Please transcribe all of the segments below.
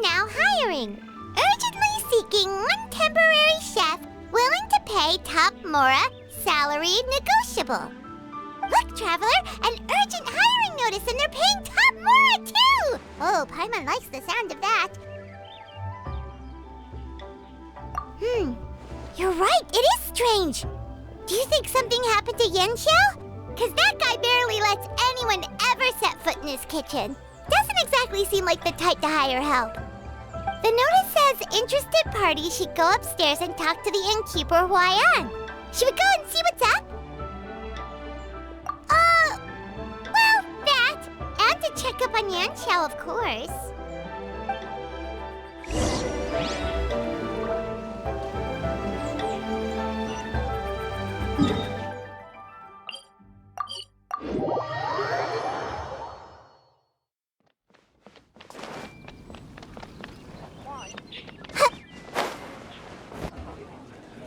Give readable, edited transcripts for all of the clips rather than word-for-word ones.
Now hiring. Urgently seeking one temporary chef willing to pay top Mora, salary negotiable. Look, Traveler, an urgent hiring notice and they're paying top Mora too! Oh, Paimon likes the sound of that. You're right, it is strange. Do you think something happened to Yenshao? Cause that guy barely lets anyone ever set foot in his kitchen. Doesn't exactly seem like the type to hire help. The notice says interested parties should go upstairs and talk to the innkeeper Huayan. Should we go and see what's up? Well, that. And to check up on Yanxiao, of course.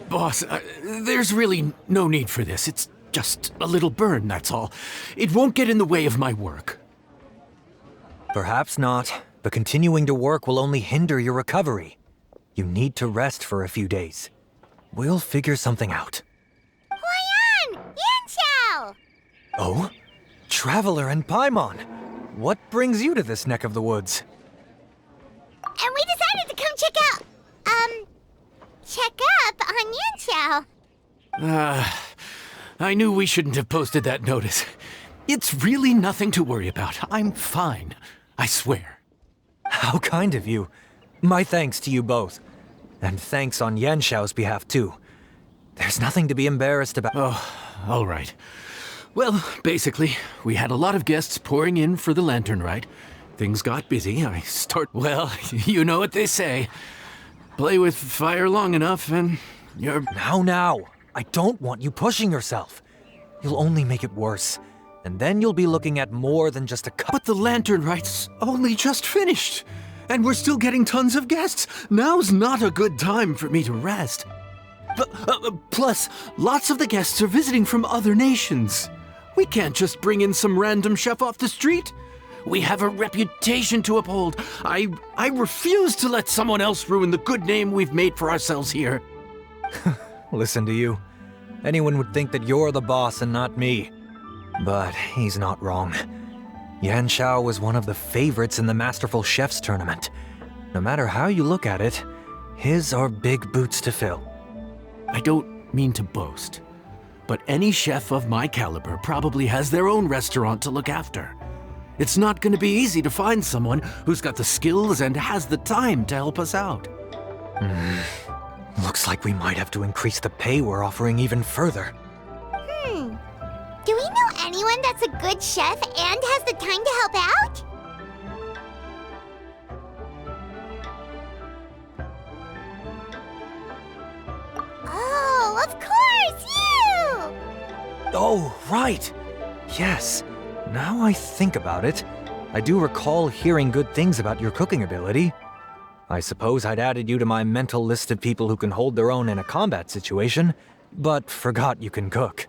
Boss, there's really no need for this. It's just a little burn, that's all. It won't get in the way of my work. Perhaps not, but continuing to work will only hinder your recovery. You need to rest for a few days. We'll figure something out. Huayan! Yanxiao! Oh? Traveler and Paimon! What brings you to this neck of the woods? And we decided to come check up on Yanxiao. I knew we shouldn't have posted that notice. It's really nothing to worry about. I'm fine. I swear. How kind of you. My thanks to you both. And thanks on Yanshao's behalf, too. There's nothing to be embarrassed about. Oh, all right. Well, basically, we had a lot of guests pouring in for the lantern ride. Things got busy. Well, you know what they say. Play with fire long enough and you're... Now. I don't want you pushing yourself. You'll only make it worse. And then you'll be looking at more than just a cup. But the lantern ride's only just finished. And we're still getting tons of guests. Now's not a good time for me to rest. Plus, lots of the guests are visiting from other nations. We can't just bring in some random chef off the street. We have a reputation to uphold. I refuse to let someone else ruin the good name we've made for ourselves here. Listen to you. Anyone would think that you're the boss and not me. But he's not wrong. Yanxiao was one of the favorites in the Masterful Chefs tournament. No matter how you look at it, his are big boots to fill. I don't mean to boast, but any chef of my caliber probably has their own restaurant to look after. It's not going to be easy to find someone who's got the skills and has the time to help us out. Looks like we might have to increase the pay we're offering even further. Do we know anyone that's a good chef and has the time to help out? Oh, of course, you! Oh, right. Yes. Now I think about it, I do recall hearing good things about your cooking ability. I suppose I'd added you to my mental list of people who can hold their own in a combat situation, but forgot you can cook.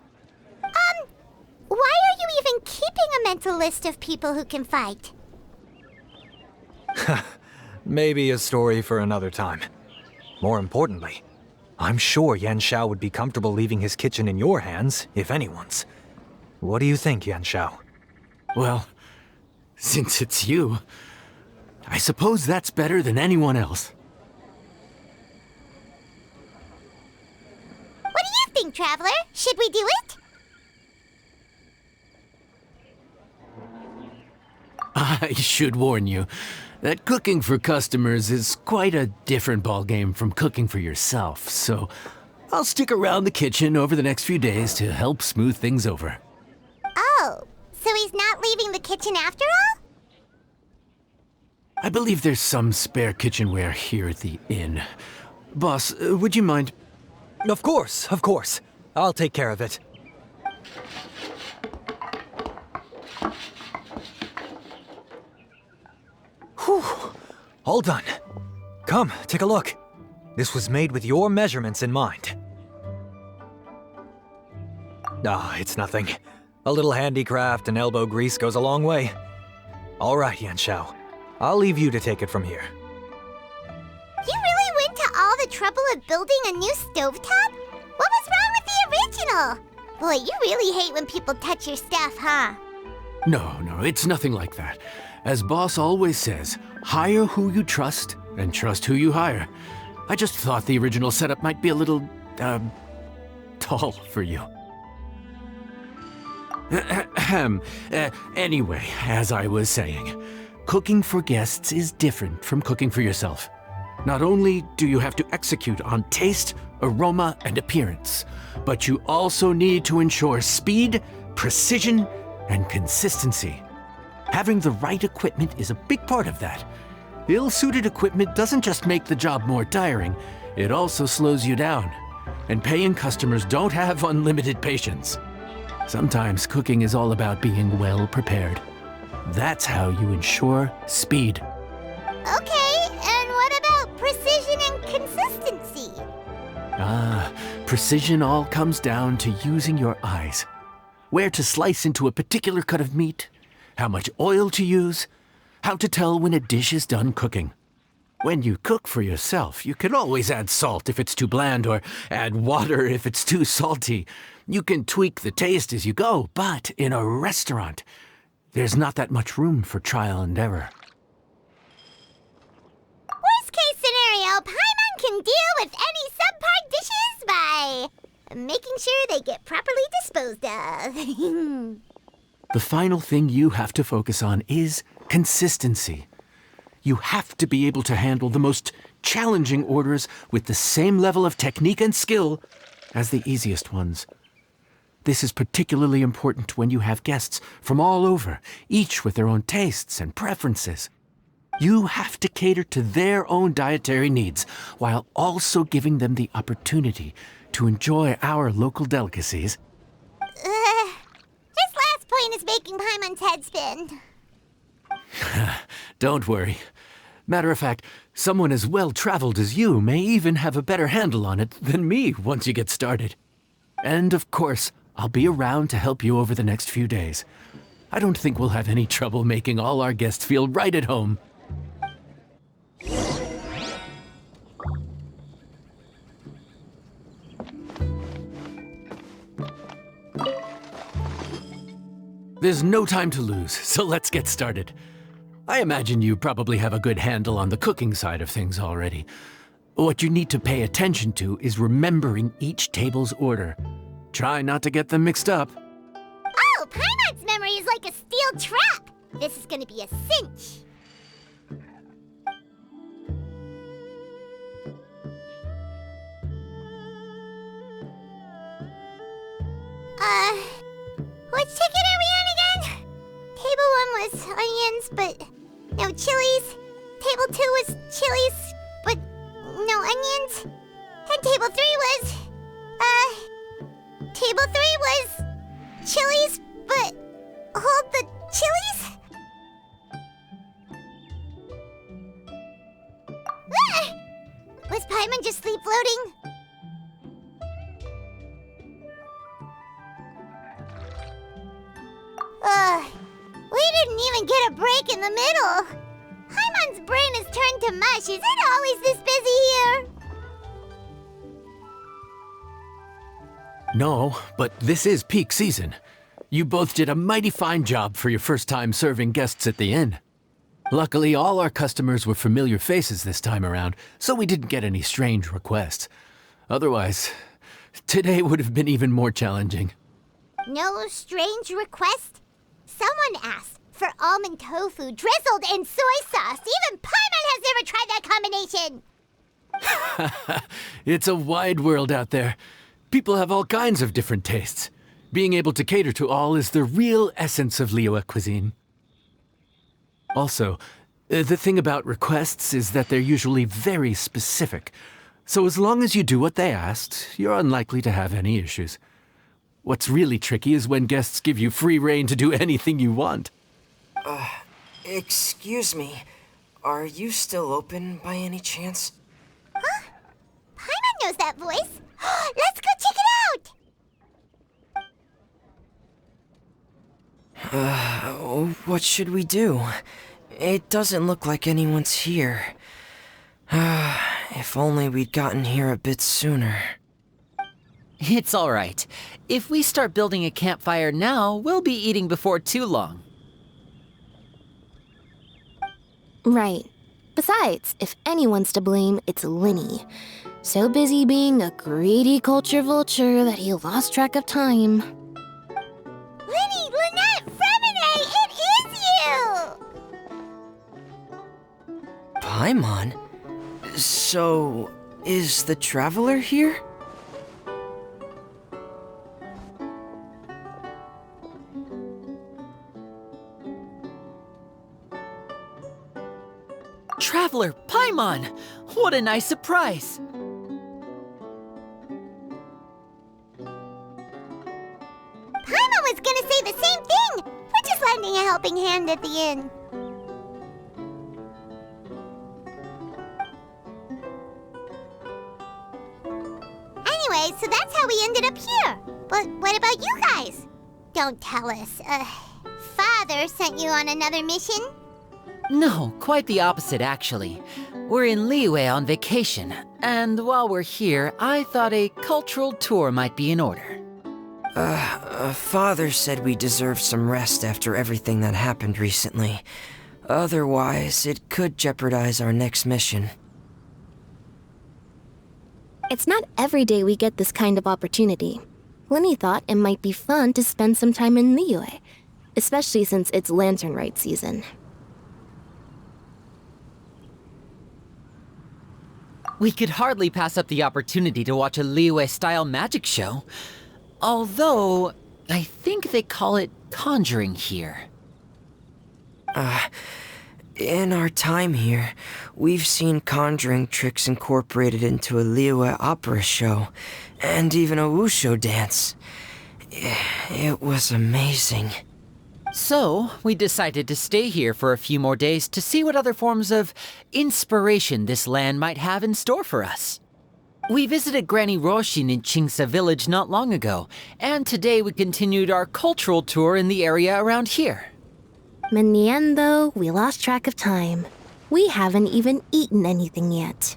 Why are you even keeping a mental list of people who can fight? Maybe a story for another time. More importantly, I'm sure Yanxiao would be comfortable leaving his kitchen in your hands, if anyone's. What do you think, Yanxiao? Well, since it's you, I suppose that's better than anyone else. What do you think, Traveler? Should we do it? I should warn you that cooking for customers is quite a different ballgame from cooking for yourself, so I'll stick around the kitchen over the next few days to help smooth things over. Oh, so he's not leaving the kitchen after all? I believe there's some spare kitchenware here at the inn. Boss, would you mind? Of course, of course. I'll take care of it. Whew. All done. Come, take a look. This was made with your measurements in mind. Ah, it's nothing. A little handicraft and elbow grease goes a long way. All right, Yanxiao. I'll leave you to take it from here. You really went to all the trouble of building a new stovetop? What was wrong with the original? Boy, you really hate when people touch your stuff, huh? No, it's nothing like that. As Boss always says, hire who you trust and trust who you hire. I just thought the original setup might be a little, tall for you. Anyway, as I was saying, cooking for guests is different from cooking for yourself. Not only do you have to execute on taste, aroma, and appearance, but you also need to ensure speed, precision, and consistency. Having the right equipment is a big part of that. Ill-suited equipment doesn't just make the job more tiring, it also slows you down. And paying customers don't have unlimited patience. Sometimes cooking is all about being well prepared. That's how you ensure speed. Okay, and what about precision and consistency? Precision all comes down to using your eyes. Where to slice into a particular cut of meat, how much oil to use, how to tell when a dish is done cooking. When you cook for yourself, you can always add salt if it's too bland or add water if it's too salty. You can tweak the taste as you go, but in a restaurant, there's not that much room for trial and error. Worst case scenario, Paimon can deal with any subpar dishes by making sure they get properly disposed of. The final thing you have to focus on is consistency. You have to be able to handle the most challenging orders with the same level of technique and skill as the easiest ones. This is particularly important when you have guests from all over, each with their own tastes and preferences. You have to cater to their own dietary needs while also giving them the opportunity to enjoy our local delicacies. This last point is making Paimon's head spin. Don't worry. Matter of fact, someone as well-traveled as you may even have a better handle on it than me once you get started. And of course, I'll be around to help you over the next few days. I don't think we'll have any trouble making all our guests feel right at home. There's no time to lose, so let's get started. I imagine you probably have a good handle on the cooking side of things already. What you need to pay attention to is remembering each table's order. Try not to get them mixed up. Oh, Paimon's memory is like a steel trap. This is gonna be a cinch. Which ticket are we on again? Table 1 was onions, but no chilies. Table 2 was chilies, but no onions. And table 3 was, table 3 was chilies, but hold the chilies? Ah! Was Paimon just sleep floating? We didn't even get a break in the middle. Paimon's brain has turned to mush. Is it always this busy here? No, but this is peak season. You both did a mighty fine job for your first time serving guests at the inn. Luckily, all our customers were familiar faces this time around, so we didn't get any strange requests. Otherwise, today would have been even more challenging. No strange request? Someone asked for almond tofu drizzled in soy sauce. Even Paimon has never tried that combination. It's a wide world out there. People have all kinds of different tastes. Being able to cater to all is the real essence of Liyue cuisine. Also, the thing about requests is that they're usually very specific. So as long as you do what they asked, you're unlikely to have any issues. What's really tricky is when guests give you free rein to do anything you want. Excuse me. Are you still open by any chance? Huh? Paimon knows that voice. Let's go check it out! What should we do? It doesn't look like anyone's here. If only we'd gotten here a bit sooner. It's all right. If we start building a campfire now, we'll be eating before too long. Right. Besides, if anyone's to blame, it's Linny. So busy being a greedy culture vulture that he lost track of time. Linny, Lynette, Fremine, it is you! Paimon? So, is the Traveler here? Traveler, Paimon! What a nice surprise! Paimon was gonna say the same thing! We're just lending a helping hand at the inn. Anyway, so that's how we ended up here. But what about you guys? Don't tell us. Father sent you on another mission? No, quite the opposite, actually. We're in Liyue on vacation, and while we're here, I thought a cultural tour might be in order. Father said we deserve some rest after everything that happened recently. Otherwise, it could jeopardize our next mission. It's not every day we get this kind of opportunity. Linny thought it might be fun to spend some time in Liyue, especially since it's Lantern Rite season. We could hardly pass up the opportunity to watch a Liyue-style magic show. Although, I think they call it conjuring here. In our time here, we've seen conjuring tricks incorporated into a Liyue opera show, and even a wushu dance. It was amazing. So, we decided to stay here for a few more days to see what other forms of inspiration this land might have in store for us. We visited Granny Roshin in Chingsa village not long ago, and today we continued our cultural tour in the area around here. In the end, though, we lost track of time. We haven't even eaten anything yet.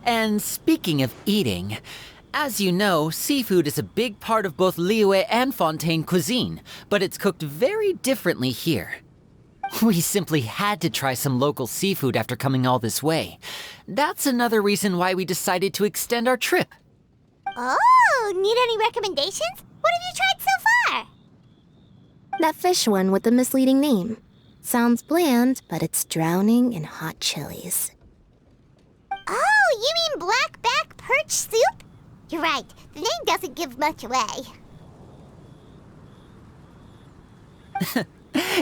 And speaking of eating, as you know, seafood is a big part of both Liyue and Fontaine cuisine, but it's cooked very differently here. We simply had to try some local seafood after coming all this way. That's another reason why we decided to extend our trip. Oh, need any recommendations? What have you tried so far? That fish one with the misleading name. Sounds bland, but it's drowning in hot chilies. Oh, you mean blackback perch soup? You're right, the name doesn't give much away.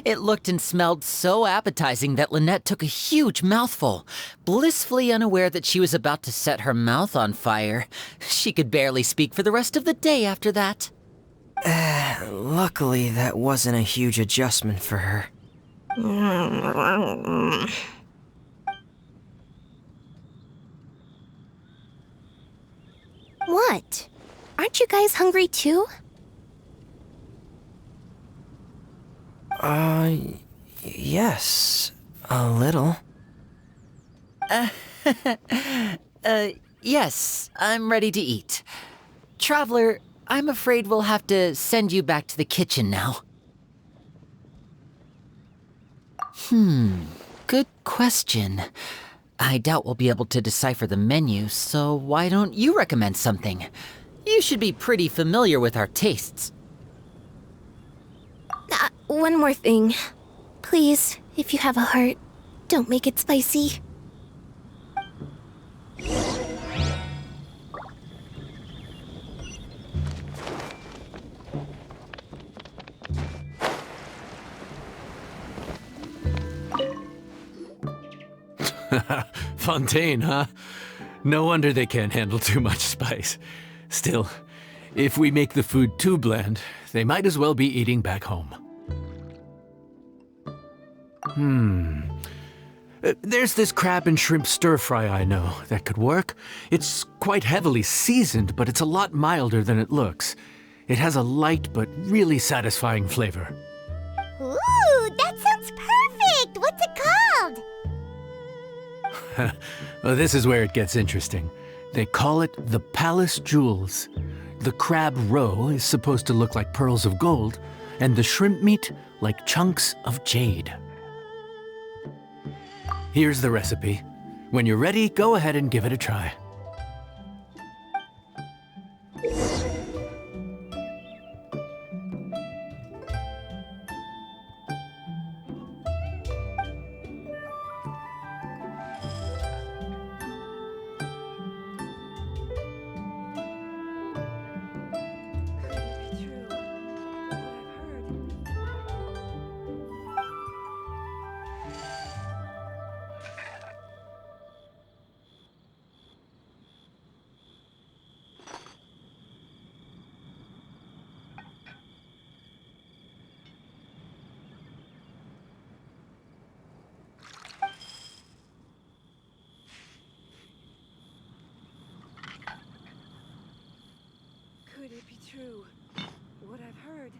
It looked and smelled so appetizing that Lynette took a huge mouthful, blissfully unaware that she was about to set her mouth on fire. She could barely speak for the rest of the day after that. Luckily, that wasn't a huge adjustment for her. What? Aren't you guys hungry too? Yes. A little. Yes, I'm ready to eat. Traveler, I'm afraid we'll have to send you back to the kitchen now. Good question. I doubt we'll be able to decipher the menu, so why don't you recommend something? You should be pretty familiar with our tastes. one more thing. Please, if you have a heart, don't make it spicy. Fontaine, huh? No wonder they can't handle too much spice. Still, if we make the food too bland, they might as well be eating back home. There's this crab and shrimp stir-fry I know that could work. It's quite heavily seasoned, but it's a lot milder than it looks. It has a light but really satisfying flavor. Ooh, that sounds perfect! What's it called? Well, this is where it gets interesting. They call it the Palace Jewels. The crab roe is supposed to look like pearls of gold, and the shrimp meat like chunks of jade. Here's the recipe. When you're ready, go ahead and give it a try. Could it be true? What I've heard.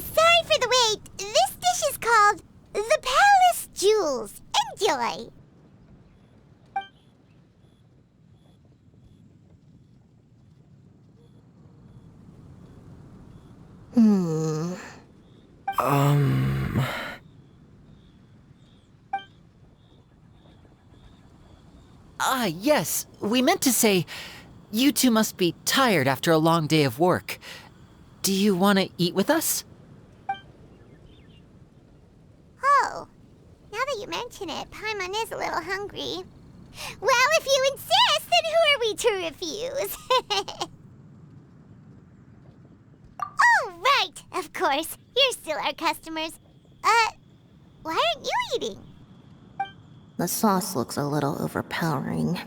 Sorry for the wait. This dish is called the Palace Jewels. Enjoy. Ah, yes. We meant to say, you two must be tired after a long day of work. Do you want to eat with us? you mention it, Paimon is a little hungry. Well, if you insist, then who are we to refuse? Oh, right, of course. You're still our customers. Why aren't you eating? The sauce looks a little overpowering.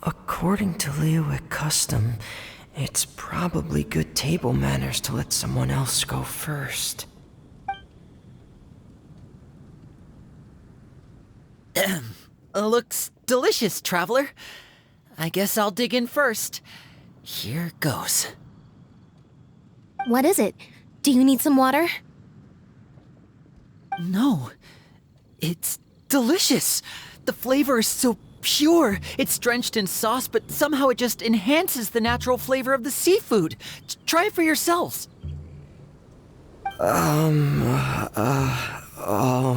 According to Liyue custom, it's probably good table manners to let someone else go first. Looks delicious, traveler. I guess I'll dig in first. Here goes. What is it? Do you need some water? No, it's delicious. The flavor is so pure. It's drenched in sauce, but somehow it just enhances the natural flavor of the seafood. Try it for yourselves. All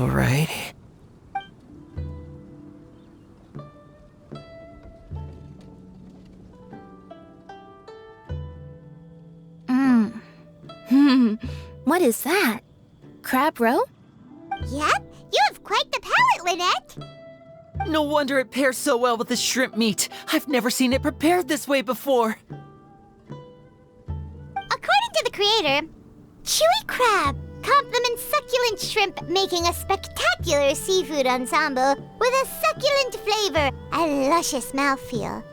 right. What is that? Crab roe? Yep, you have quite the palate, Lynette. No wonder it pairs so well with the shrimp meat. I've never seen it prepared this way before. According to the creator, chewy crab complements succulent shrimp, making a spectacular seafood ensemble with a succulent flavor and luscious mouthfeel.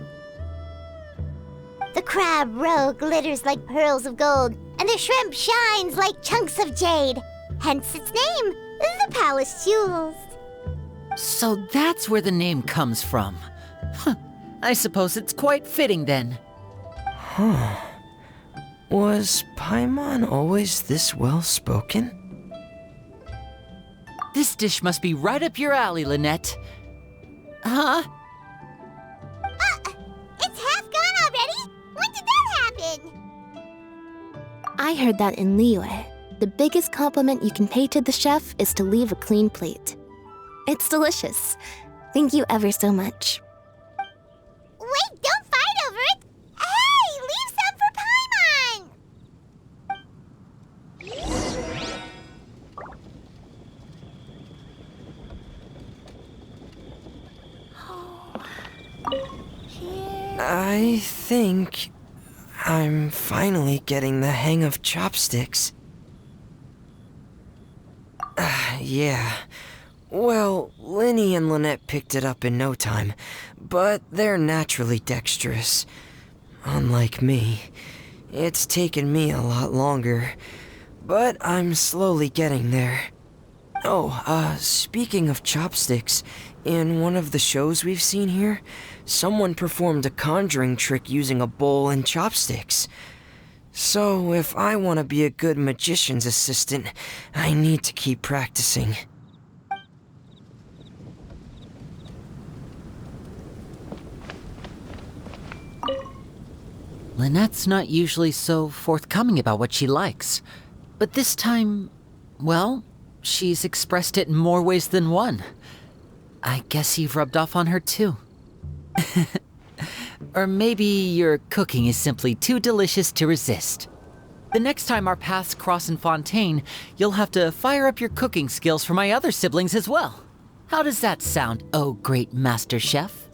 The crab roe glitters like pearls of gold, and the shrimp shines like chunks of jade. Hence its name, the Palace Jewels. So that's where the name comes from. Huh. I suppose it's quite fitting then. Was Paimon always this well-spoken? This dish must be right up your alley, Lynette. Huh? It's half gone already? When did that happen? I heard that in Liyue, the biggest compliment you can pay to the chef is to leave a clean plate. It's delicious. Thank you ever so much. Wait, don't fight over it! Hey, leave some for Paimon! I think I'm finally getting the hang of chopsticks. Yeah. Well, Linny and Lynette picked it up in no time, but they're naturally dexterous. Unlike me, it's taken me a lot longer, but I'm slowly getting there. Oh, speaking of chopsticks, in one of the shows we've seen here, someone performed a conjuring trick using a bowl and chopsticks. So, if I want to be a good magician's assistant, I need to keep practicing. Lynette's not usually so forthcoming about what she likes. But this time, well, she's expressed it in more ways than one. I guess you've rubbed off on her too. Or maybe your cooking is simply too delicious to resist. The next time our paths cross in Fontaine, you'll have to fire up your cooking skills for my other siblings as well. How does that sound, oh great master chef?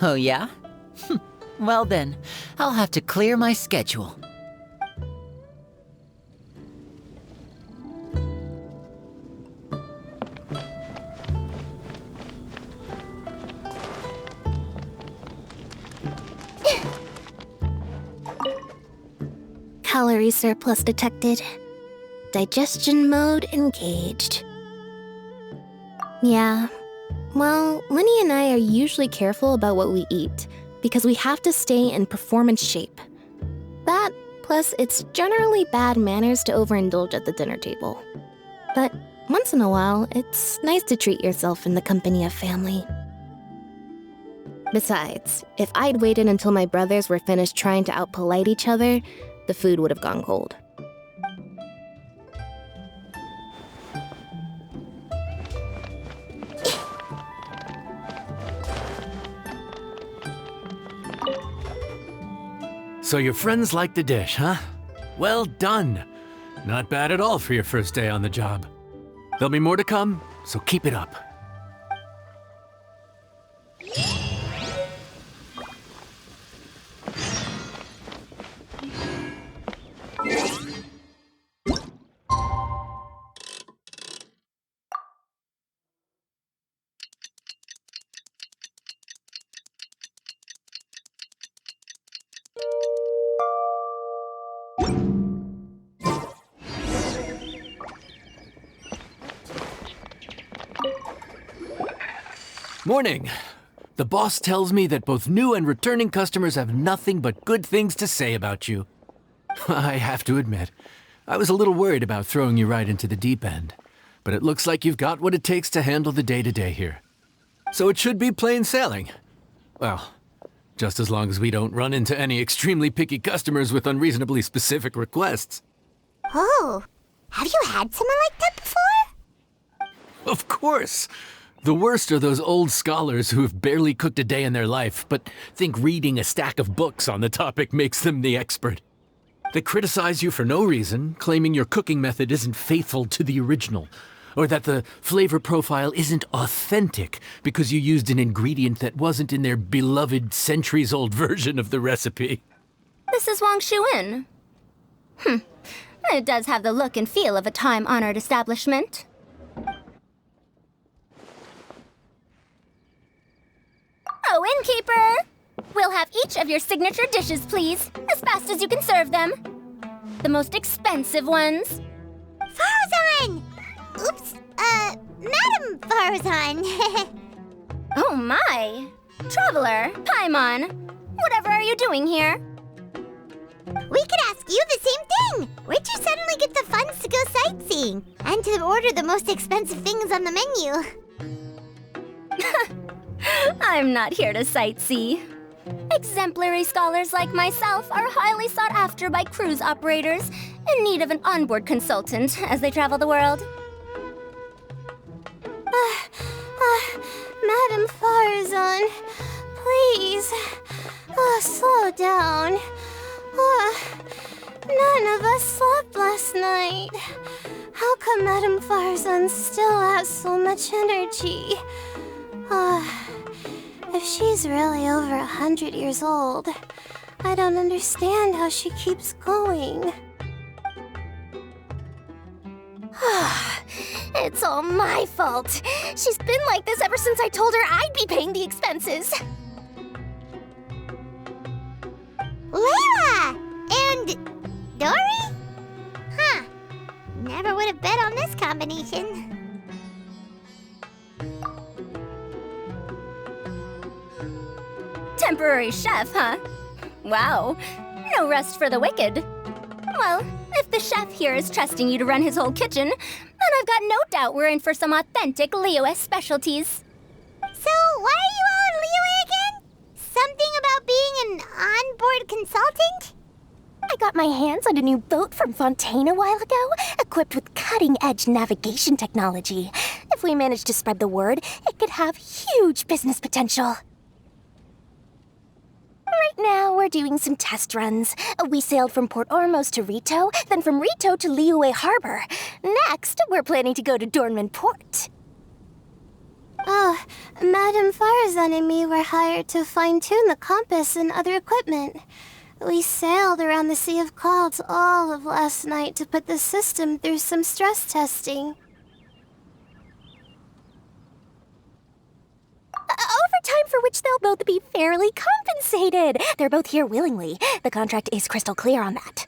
Oh yeah? Well then, I'll have to clear my schedule. Calorie surplus detected. Digestion mode engaged. Yeah. Well, Linny and I are usually careful about what we eat, because we have to stay in performance shape. That, plus it's generally bad manners to overindulge at the dinner table. But once in a while, it's nice to treat yourself in the company of family. Besides, if I'd waited until my brothers were finished trying to outpolite each other, the food would have gone cold. So your friends like the dish, huh? Well done. Not bad at all for your first day on the job. There'll be more to come, so keep it up. Morning. The boss tells me that both new and returning customers have nothing but good things to say about you. I have to admit, I was a little worried about throwing you right into the deep end, but it looks like you've got what it takes to handle the day-to-day here. So it should be plain sailing. Well, just as long as we don't run into any extremely picky customers with unreasonably specific requests. Oh, have you had someone like that before? Of course. The worst are those old scholars who have barely cooked a day in their life, but think reading a stack of books on the topic makes them the expert. They criticize you for no reason, claiming your cooking method isn't faithful to the original, or that the flavor profile isn't authentic because you used an ingredient that wasn't in their beloved centuries-old version of the recipe. This is Wang Shuin. It does have the look and feel of a time-honored establishment. Oh, innkeeper! We'll have each of your signature dishes, please, as fast as you can serve them. The most expensive ones. Farazan! Oops, Madam Farazan. Oh my! Traveler, Paimon, whatever are you doing here? We could ask you the same thing! Where'd you suddenly get the funds to go sightseeing? And to order the most expensive things on the menu? I'm not here to sightsee. Exemplary scholars like myself are highly sought after by cruise operators in need of an onboard consultant as they travel the world. Madam Farazan, please, slow down. None of us slept last night. How come Madam Farazan still has so much energy? If she's really over 100 years old, I don't understand how she keeps going. It's all my fault. She's been like this ever since I told her I'd be paying the expenses. Layla! And Dory? Huh. Never would have bet on this combination. Temporary chef, huh? Wow. No rest for the wicked. Well, if the chef here is trusting you to run his whole kitchen, then I've got no doubt we're in for some authentic Liyue specialties. So, why are you all in Liyue again? Something about being an onboard consultant? I got my hands on a new boat from Fontaine a while ago, equipped with cutting-edge navigation technology. If we manage to spread the word, it could have huge business potential. Right now, we're doing some test runs. We sailed from Port Ormos to Rito, then from Rito to Liyue Harbor. Next, we're planning to go to Dornman Port. Madam Farazan and me were hired to fine-tune the compass and other equipment. We sailed around the Sea of Clouds all of last night to put the system through some stress testing. Overtime for which they'll both be fairly compensated. They're both here willingly. The contract is crystal clear on that.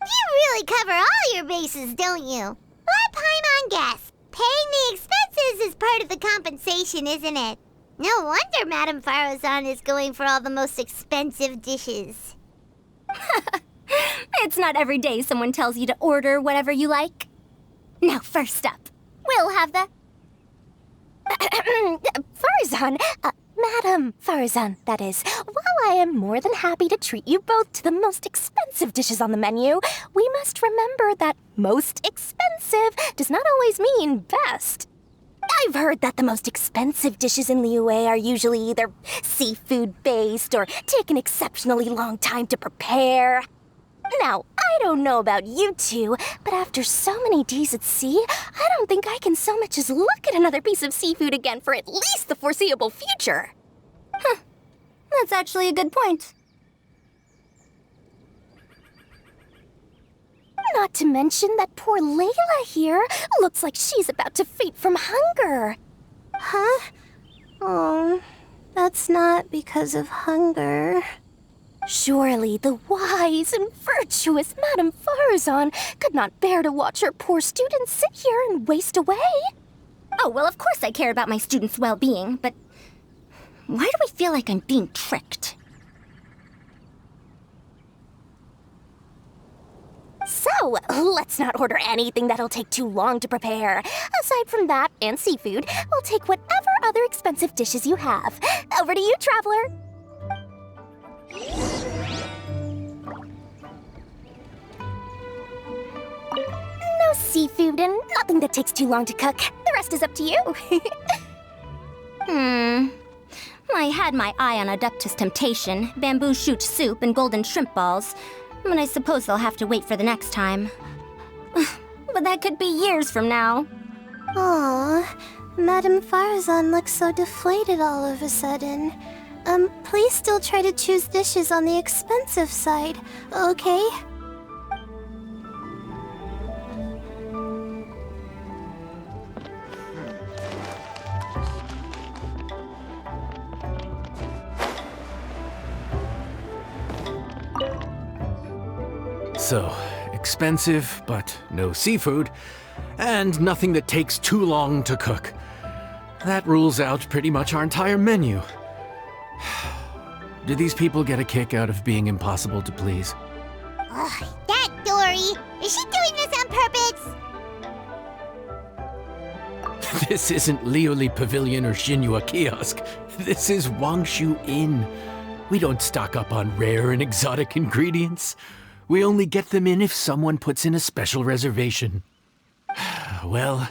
You really cover all your bases, don't you? Let Paimon guess. Paying the expenses is part of the compensation, isn't it? No wonder Madame Farazan is going for all the most expensive dishes. It's not every day someone tells you to order whatever you like. Now, first up, we'll have the... Farazan, Madam Farazan, that is. While I am more than happy to treat you both to the most expensive dishes on the menu, we must remember that most expensive does not always mean best. I've heard that the most expensive dishes in Liyue are usually either seafood-based or take an exceptionally long time to prepare. Now, I don't know about you two, but after so many days at sea, I don't think I can so much as look at another piece of seafood again for at least the foreseeable future. Huh. That's actually a good point. Not to mention that poor Layla here looks like she's about to faint from hunger. Huh? Oh, that's not because of hunger. Surely the wise and virtuous Madame Farazan could not bear to watch her poor students sit here and waste away. Oh, well, of course I care about my students' well-being, but why do I feel like I'm being tricked? So, let's not order anything that'll take too long to prepare. Aside from that and seafood, we'll take whatever other expensive dishes you have. Over to you, traveler. No seafood and nothing that takes too long to cook. The rest is up to you. I had my eye on Adeptus Temptation, bamboo shoot soup, and golden shrimp balls, but I suppose they'll have to wait for the next time. But that could be years from now. Aw, Madame Farazan looks so deflated all of a sudden. Please still try to choose dishes on the expensive side, okay? So, expensive, but no seafood, and nothing that takes too long to cook. That rules out pretty much our entire menu. Do these people get a kick out of being impossible to please? Ugh, that Dory! Is she doing this on purpose? This isn't Lioli Pavilion or Xinhua Kiosk. This is Wangshu Inn. We don't stock up on rare and exotic ingredients. We only get them in if someone puts in a special reservation. Well,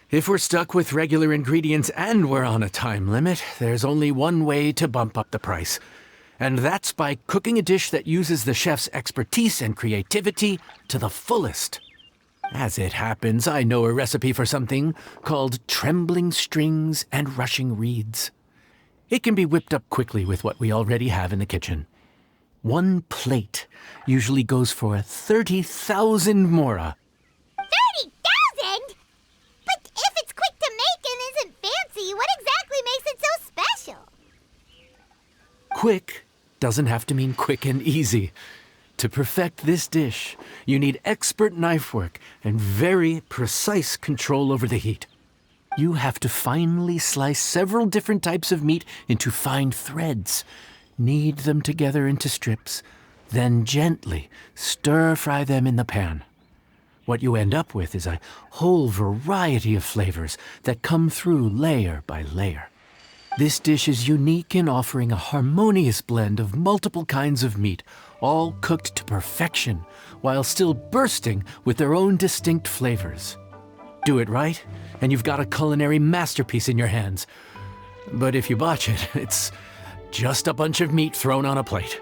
if we're stuck with regular ingredients and we're on a time limit, there's only one way to bump up the price. And that's by cooking a dish that uses the chef's expertise and creativity to the fullest. As it happens, I know a recipe for something called trembling strings and rushing reeds. It can be whipped up quickly with what we already have in the kitchen. One plate usually goes for 30,000 mora. 30,000? But if it's quick to make and isn't fancy, what exactly makes it so special? Quick doesn't have to mean quick and easy. To perfect this dish, you need expert knife work and very precise control over the heat. You have to finely slice several different types of meat into fine threads, knead them together into strips, then gently stir-fry them in the pan. What you end up with is a whole variety of flavors that come through layer by layer. This dish is unique in offering a harmonious blend of multiple kinds of meat, all cooked to perfection, while still bursting with their own distinct flavors. Do it right, and you've got a culinary masterpiece in your hands. But if you botch it, it's just a bunch of meat thrown on a plate.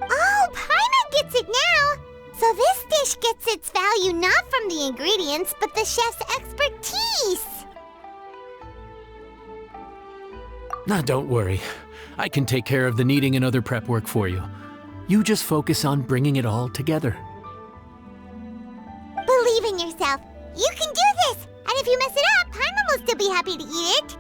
Oh, Paimon gets it now! So this dish gets its value not from the ingredients, but the chef's expertise! Now, don't worry. I can take care of the kneading and other prep work for you. You just focus on bringing it all together. Believe in yourself. You can do this! And if you mess it up, Paimon will still be happy to eat it.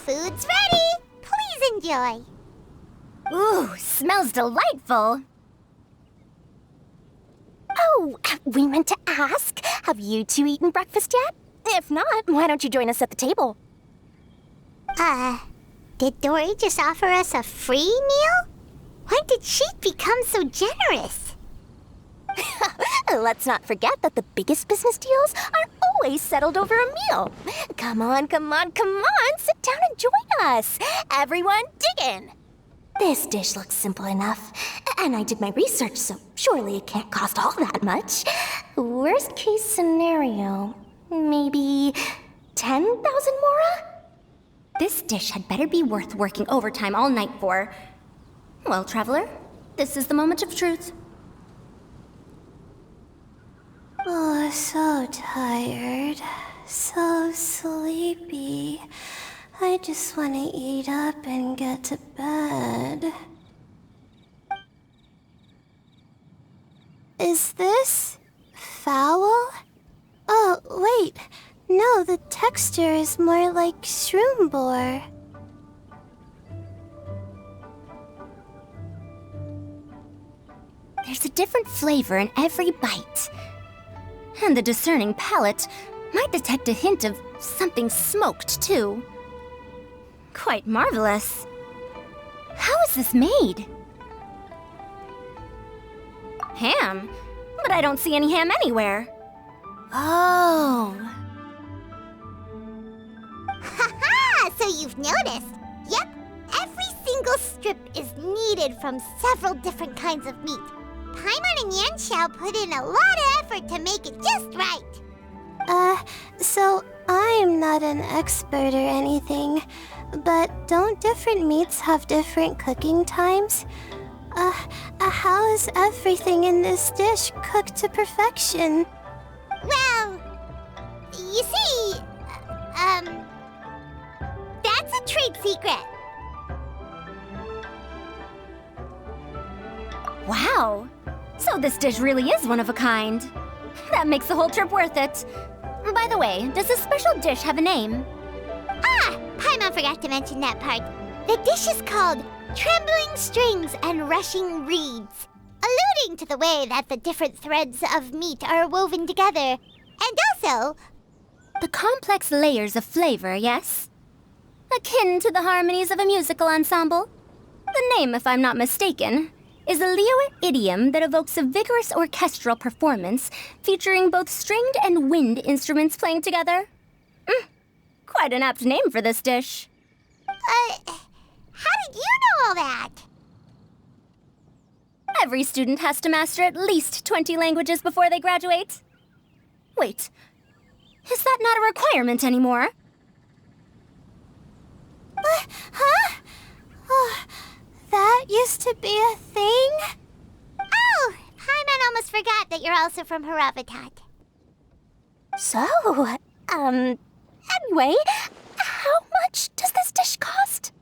Food's ready. Please enjoy. Ooh, smells delightful. Oh, we meant to ask, have you two eaten breakfast yet? If not, why don't you join us at the table? Did Dory just offer us a free meal? When did she become so generous? Let's not forget that the biggest business deals are always settled over a meal. Come on, come on, come on, sit down and join us. Everyone, dig in. This dish looks simple enough, and I did my research, so surely it can't cost all that much. Worst case scenario, maybe 10,000 mora? This dish had better be worth working overtime all night for. Well, traveler, this is the moment of truth. Oh, so tired. So sleepy. I just want to eat up and get to bed. Is this foul? Oh, wait. No, the texture is more like shroom boar. There's a different flavor in every bite. And the discerning palate might detect a hint of something smoked, too. Quite marvelous. How is this made? Ham? But I don't see any ham anywhere. Oh. Haha! So you've noticed. Yep, every single strip is needed from several different kinds of meat. Paimon and Yanxiao put in a lot of effort to make it just right. So I'm not an expert or anything, but don't different meats have different cooking times? How is everything in this dish cooked to perfection? Well, you see, that's a trade secret. Wow. So this dish really is one of a kind. That makes the whole trip worth it. By the way, does this special dish have a name? Paimon forgot to mention that part. The dish is called Trembling Strings and Rushing Reeds, alluding to the way that the different threads of meat are woven together. And also, The complex layers of flavor, yes? Akin to the harmonies of a musical ensemble? The name, if I'm not mistaken, is a Liyue idiom that evokes a vigorous orchestral performance featuring both stringed and wind instruments playing together. Quite an apt name for this dish. how did you know all that? Every student has to master at least 20 languages before they graduate. Wait, is that not a requirement anymore? Huh? Oh, that used to be a thing? Oh, Paimon almost forgot that you're also from Haravatat. So, anyway, how much does this dish cost?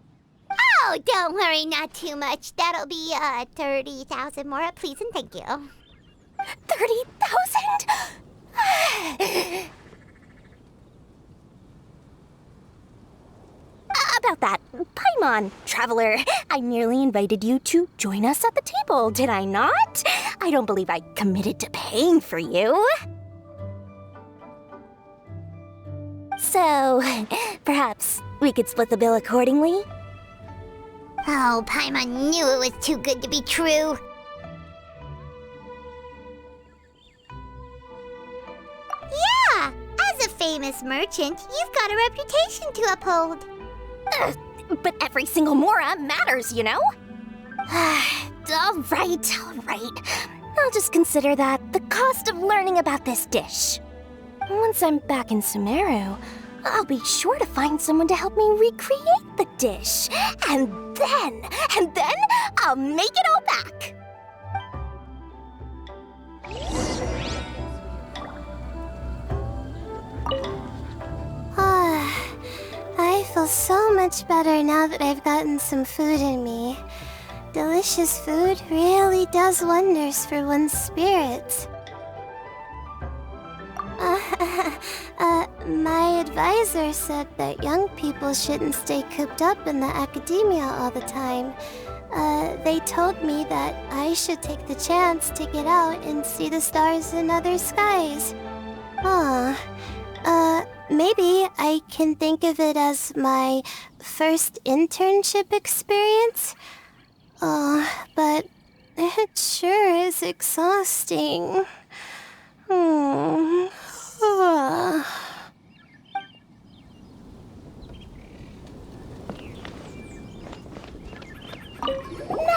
Oh, don't worry, not too much. That'll be, 30,000 more, please and thank you. 30,000? About that, Paimon, traveler, I nearly invited you to join us at the table, did I not? I don't believe I committed to paying for you. So, perhaps we could split the bill accordingly? Oh, Paimon knew it was too good to be true. Yeah, as a famous merchant, you've got a reputation to uphold. But every single mora matters, you know? All right. I'll just consider that the cost of learning about this dish. Once I'm back in Sumeru, I'll be sure to find someone to help me recreate the dish. And then I'll make it all back. I feel so much better now that I've gotten some food in me. Delicious food really does wonders for one's spirits. My advisor said that young people shouldn't stay cooped up in the academia all the time. They told me that I should take the chance to get out and see the stars in other skies. Maybe I can think of it as my first internship experience. But it sure is exhausting.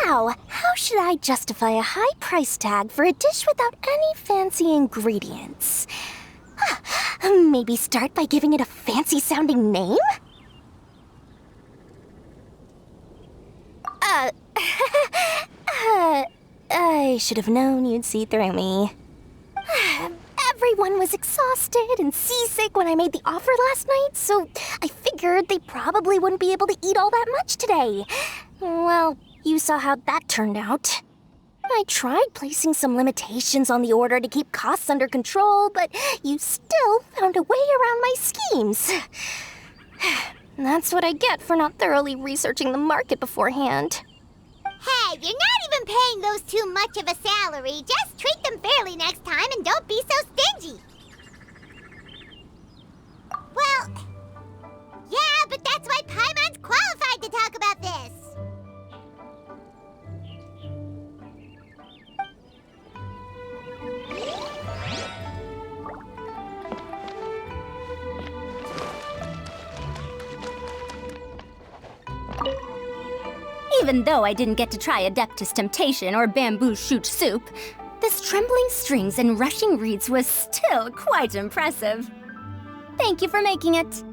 Now, how should I justify a high price tag for a dish without any fancy ingredients? Maybe start by giving it a fancy-sounding name? I should have known you'd see through me. Everyone was exhausted and seasick when I made the offer last night, so I figured they probably wouldn't be able to eat all that much today. Well, you saw how that turned out. I tried placing some limitations on the order to keep costs under control, but you still found a way around my schemes. That's what I get for not thoroughly researching the market beforehand. Hey, you're not even paying those too much of a salary. Just treat them fairly next time and don't be so stingy. Well, yeah, but that's why Paimon's qualified to talk about this. Even though I didn't get to try Adeptus Temptation or Bamboo Shoot Soup, this trembling strings and rushing reeds was still quite impressive. Thank you for making it.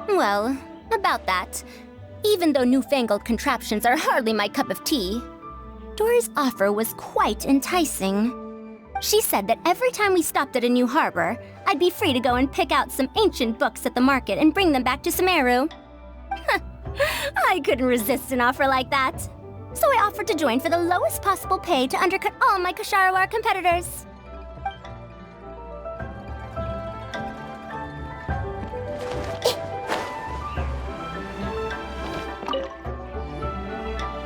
Well, about that, even though newfangled contraptions are hardly my cup of tea, Dory's offer was quite enticing. She said that every time we stopped at a new harbor, I'd be free to go and pick out some ancient books at the market and bring them back to Sumeru. I couldn't resist an offer like that. So I offered to join for the lowest possible pay to undercut all my Kasharawar competitors.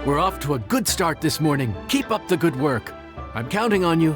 We're off to a good start this morning. Keep up the good work. I'm counting on you.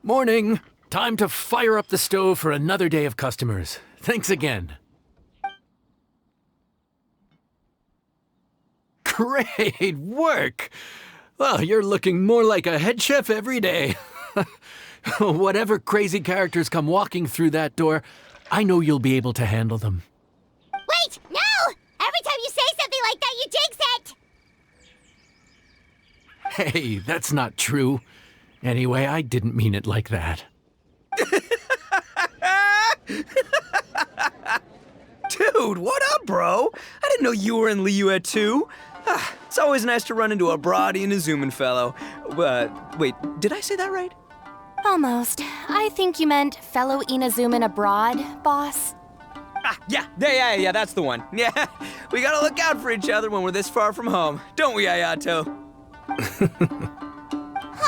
Morning! Time to fire up the stove for another day of customers. Thanks again. Great work! Well, you're looking more like a head chef every day. Whatever crazy characters come walking through that door, I know you'll be able to handle them. Wait, no! Every time you say something like that, you jinx it! Hey, that's not true. Anyway, I didn't mean it like that. Dude, what up, bro? I didn't know you were in Liyue too. It's always nice to run into a Brody and a Zoomin fellow. Wait, did I say that right? Almost. I think you meant fellow Inazuman abroad, boss. Yeah, that's the one. Yeah, we gotta look out for each other when we're this far from home, don't we, Ayato?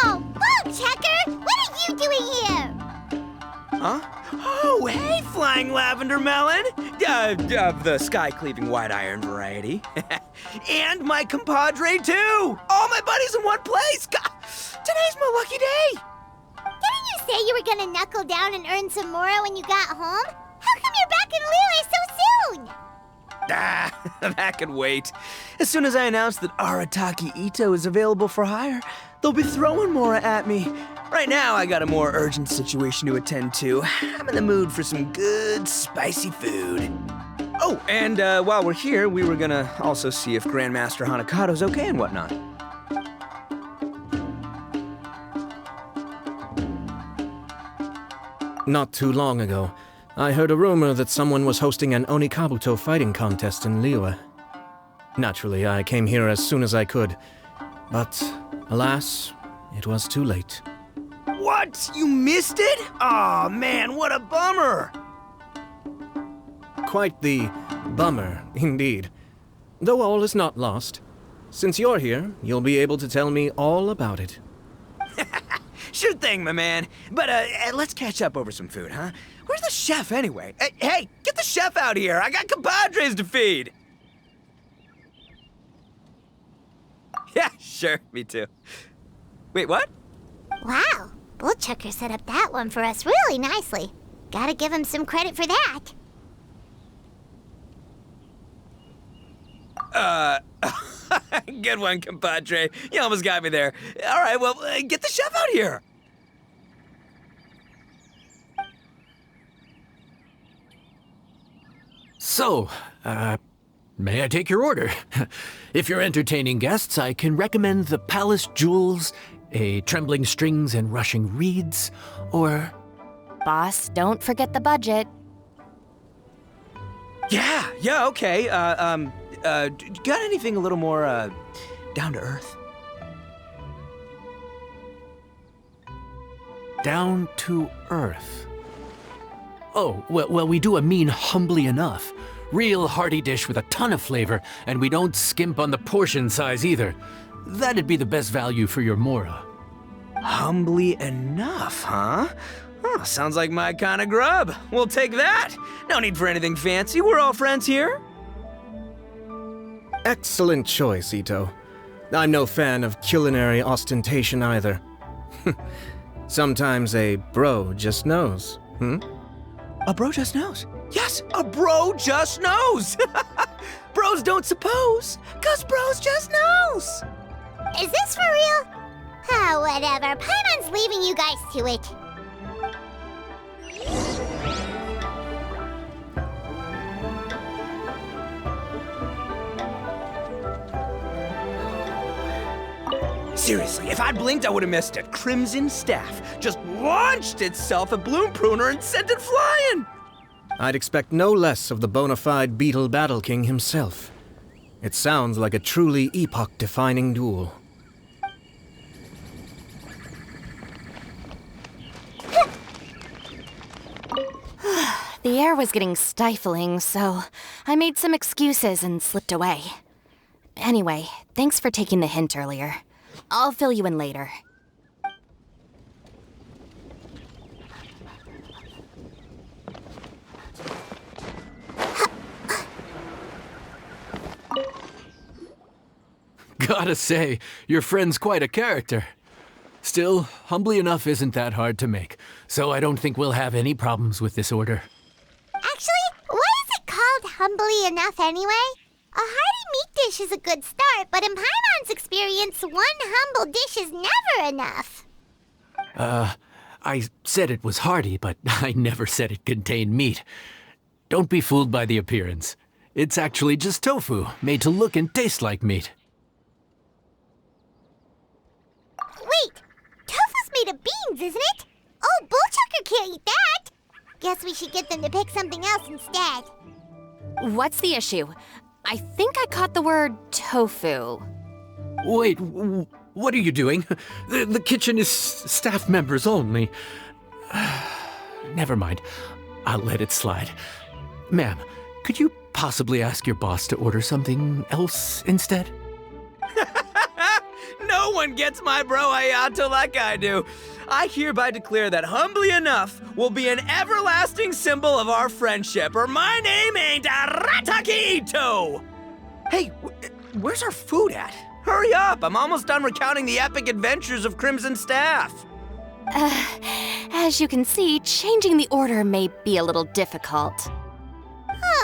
Oh, Bug Checker! What are you doing here? Huh? Oh, hey, Flying Lavender Melon! The sky-cleaving white iron variety. And my compadre, too! All my buddies in one place! God, today's my lucky day! Didn't you say you were gonna knuckle down and earn some more when you got home? How come you're back in Liyue so soon? That could wait. As soon as I announce that Arataki Ito is available for hire, they'll be throwing Mora at me. Right now, I got a more urgent situation to attend to. I'm in the mood for some good, spicy food. Oh, and while we're here, we were gonna also see if Grandmaster Hanakado's okay and whatnot. Not too long ago, I heard a rumor that someone was hosting an Onikabuto fighting contest in Liyue. Naturally, I came here as soon as I could, but alas, it was too late. What? You missed it? Aw, man, what a bummer! Quite the bummer, indeed. Though all is not lost. Since you're here, you'll be able to tell me all about it. Sure thing, my man. But let's catch up over some food, huh? Where's the chef, anyway? Hey, get the chef out here. I got compadres to feed. Yeah, sure, me too. Wait, what? Wow, Bullchucker set up that one for us really nicely. Gotta give him some credit for that. Good one, compadre. You almost got me there. All right, well, get the chef out here. So, may I take your order? If you're entertaining guests, I can recommend the Palace Jewels, a Trembling Strings and Rushing Reeds, or... Boss, don't forget the budget. Yeah, okay. Got anything a little more, down to earth? Down to earth. Oh, well, we do a mean humbly enough. Real hearty dish with a ton of flavor, and we don't skimp on the portion size either. That'd be the best value for your Mora. Humbly enough, huh? Oh, sounds like my kind of grub. We'll take that. No need for anything fancy. We're all friends here. Excellent choice, Ito. I'm no fan of culinary ostentation either. Sometimes a bro just knows, A bro just knows. Yes, a bro just knows. Bros don't suppose, 'cause bros just knows. Is this for real? Oh, whatever. Paimon's leaving you guys to it. Seriously, if I'd blinked, I would have missed it. Crimson Staff just launched itself at Bloom Pruner and sent it flying. I'd expect no less of the bona fide Beetle Battle King himself. It sounds like a truly epoch-defining duel. The air was getting stifling, so I made some excuses and slipped away. Anyway, thanks for taking the hint earlier. I'll fill you in later. Gotta say, your friend's quite a character. Still, humbly enough isn't that hard to make, so I don't think we'll have any problems with this order. Actually, why is it called humbly enough anyway? A hearty meat dish is a good start, but in Paimon's experience, one humble dish is never enough. I said it was hearty, but I never said it contained meat. Don't be fooled by the appearance. It's actually just tofu, made to look and taste like meat. Wait, tofu's made of beans, isn't it? Oh, Bullchucker can't eat that! Guess we should get them to pick something else instead. What's the issue? I think I caught the word tofu. Wait, what are you doing? The kitchen is staff members only. Never mind. I'll let it slide. Ma'am, could you possibly ask your boss to order something else instead? No one gets my bro Hayato like I do. I hereby declare that humbly enough will be an everlasting symbol of our friendship, or my name ain't Arataki Ito! Hey, where's our food at? Hurry up, I'm almost done recounting the epic adventures of Crimson Staff. As you can see, changing the order may be a little difficult.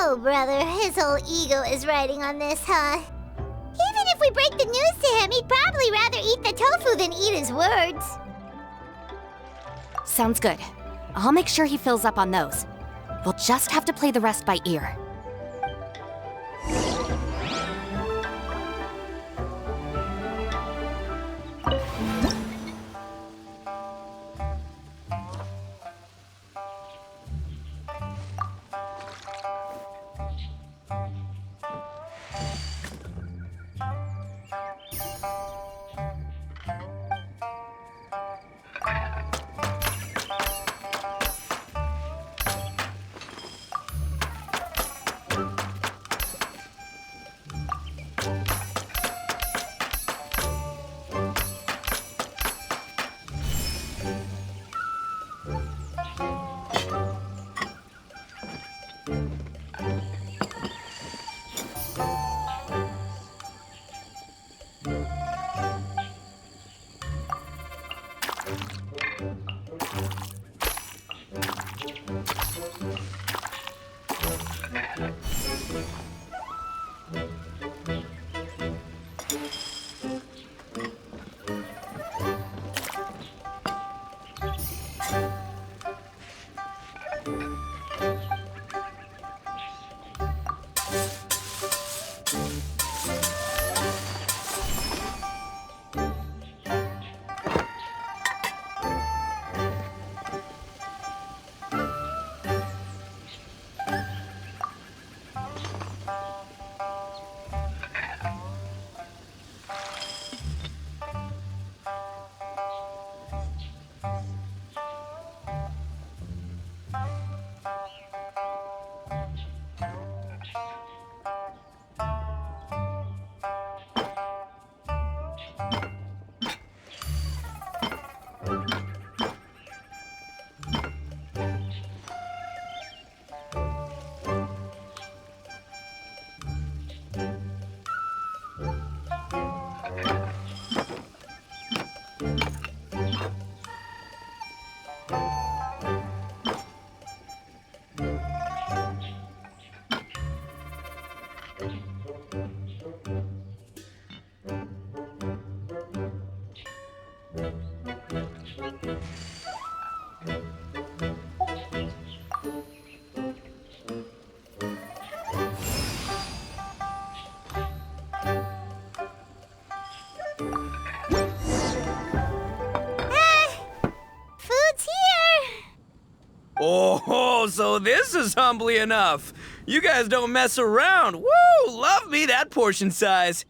Oh, brother, his whole ego is riding on this, huh? Even if we break the news to him, he'd probably rather eat the tofu than eat his words. Sounds good. I'll make sure he fills up on those. We'll just have to play the rest by ear. Oh, so this is humbly enough. You guys don't mess around. Woo! Love me that portion size.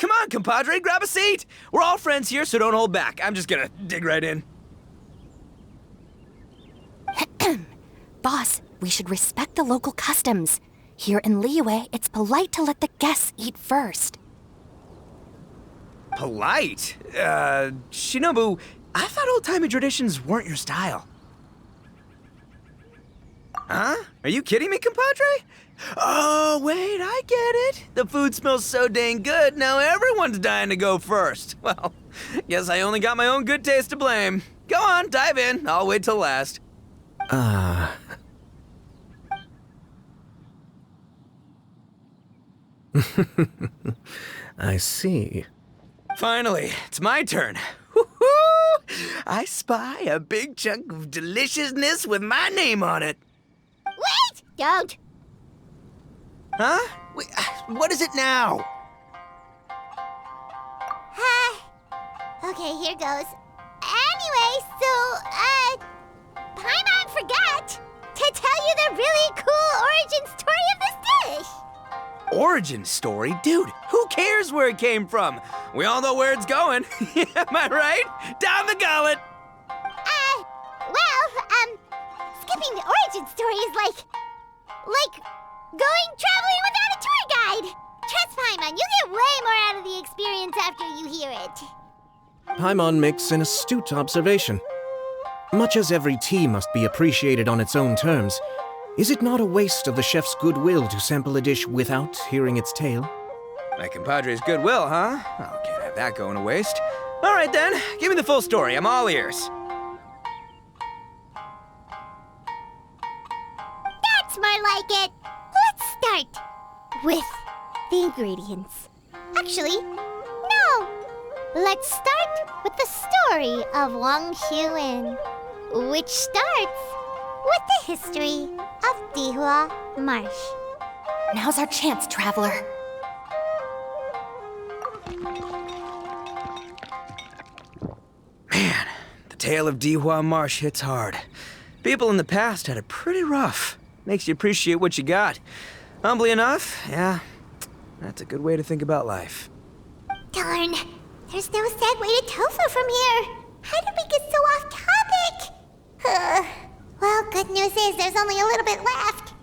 Come on, compadre, grab a seat. We're all friends here, so don't hold back. I'm just gonna dig right in. Boss, we should respect the local customs. Here in Liyue, it's polite to let the guests eat first. Polite? Shinobu, I thought old-timey traditions weren't your style. Huh? Are you kidding me, compadre? Oh, wait, I get it. The food smells so dang good, now everyone's dying to go first. Well, guess I only got my own good taste to blame. Go on, dive in. I'll wait till last. I see. Finally, it's my turn. Woo-hoo! I spy a big chunk of deliciousness with my name on it. Wait! Don't! Huh? Wait, what is it now? Okay, here goes. Anyway, so, Paimon forgot to tell you the really cool origin story of this dish. Origin story? Dude, who cares where it came from? We all know where it's going. Am I right? Down the gullet! Skipping the origin story is like going traveling without a tour guide. Trust Paimon, you get way more out of the experience after you hear it. Paimon makes an astute observation. Much as every tea must be appreciated on its own terms, is it not a waste of the chef's goodwill to sample a dish without hearing its tale? My compadre's goodwill, huh? Oh, can't have that going to waste. All right then, give me the full story. I'm all ears. That's more like it. Let's start with the ingredients. Actually, no. Let's start with the story of Wang Xuan, which starts with the history of Dihua Marsh. Now's our chance, traveler. Man, the tale of Dihua Marsh hits hard. People in the past had it pretty rough. Makes you appreciate what you got. Humbly enough, yeah, that's a good way to think about life. Darn, there's no segue to tofu from here. How did we get so off topic? Well, good news is there's only a little bit left.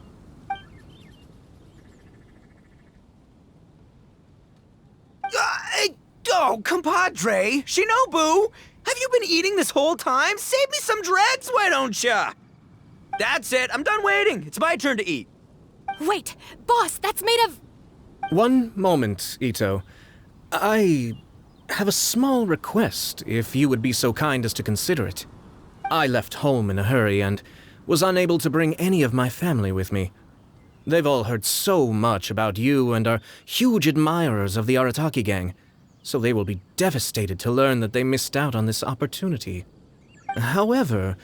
Oh, compadre, Shinobu, have you been eating this whole time? Save me some dregs, why don't ya? That's it, I'm done waiting. It's my turn to eat. Wait, boss, that's made of... One moment, Ito. I have a small request, if you would be so kind as to consider it. I left home in a hurry and was unable to bring any of my family with me. They've all heard so much about you and are huge admirers of the Arataki gang, so they will be devastated to learn that they missed out on this opportunity. However,